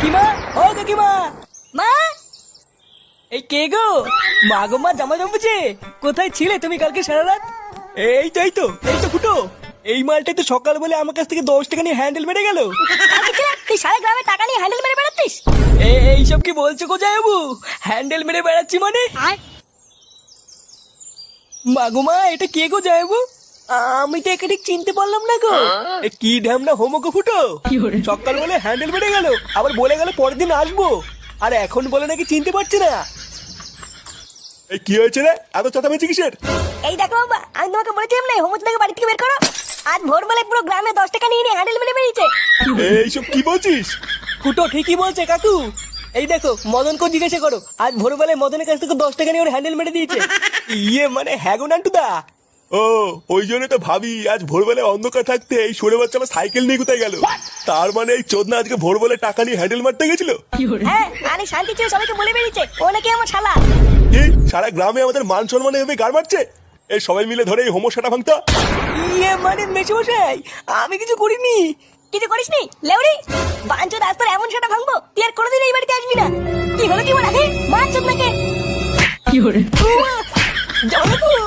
কাকিমা, ও কাকিমা, মা এই কে গো? মা গো, মা জামা জমেছে। কোথায় ছিলে তুমি কালকে সারা রাত? এই তো ফুটো। এই মালটাই তো সকাল বলে আমার কাছ থেকে 10 টাকা নিয়ে হ্যান্ডেল মেরে গেল। তুই সারা গ্রামে টাকা নিয়ে হ্যান্ডেল মেরে বেড়াচ্ছিস? এইসব কি বলছো কোথায় বাবু? হ্যান্ডেল মেরে বেড়াচ্ছি মানে? মা গো, মা এটা কে গো যাইবু? আমি তো একে ঠিক চিনতে পারলাম না গো। কি ঢ্যামনা হোমো গো ফুটো। সকাল বলে হ্যান্ডেল মেরে গেল, আবার বলে গেল পরের দিন আসবো, আর এখন বলে নাকি চিনতে পারছে না। এই কি হয়েছে রে, এত চেঁচামেচি কিসের? এই দেখো বাবা, আমি তোমাকে বলেছিলাম না হোমচদাকে বাড়ি থেকে বের করো। আজ ভোরবেলায় পুরো গ্রামে 10 টাকা নিয়ে হ্যান্ডেল মেরে বেরিয়েছে। এইসব কি বলছিস? ফুটো ঠিকই বলছে কাকু। এই দেখো, মদনকে জিজ্ঞাসা করো, আজ ভোরবেলায় মদনের কাছ থেকে 10 টাকা নিয়ে ওর হ্যান্ডেল মেরে দিয়েছে। ইয়ে মানে হ্যাঁ গো নান্টুদা। ও, ওই জন্য তো ভাবি আজ ভোরবেলায় অন্ধকার থাকতে এই সরে বাচ্চা আমার সাইকেল নিয়ে কোথায় গেল। তার মানে এই চোদনা আজকে ভোরবেলায় টাকা নিয়ে হ্যান্ডেল মারতে গেছিল। হ্যাঁ, আরে শান্তি ছিল, সবাইকে বলে বেরিয়েছে ও নাকি আমার শালা। কি সারা গ্রামে আমাদের মান সম্মানে এভাবে গাড় মারছে? এই সবাই মিলে ধরে এই হোমোসাটা ভাঙতা। মানে মেশমশাই, আমি কিছু করিনি। কিছু করিসনি লেউড়ি? বাঞ্চোদ আজ তোর এমন সেটা ভাঙবো তুই আর কোনোদিন এই বাড়িতে আসবি না। কি হলো কি বল আগে বাঞ্চোদ নাকি? কি হরে? জনপুর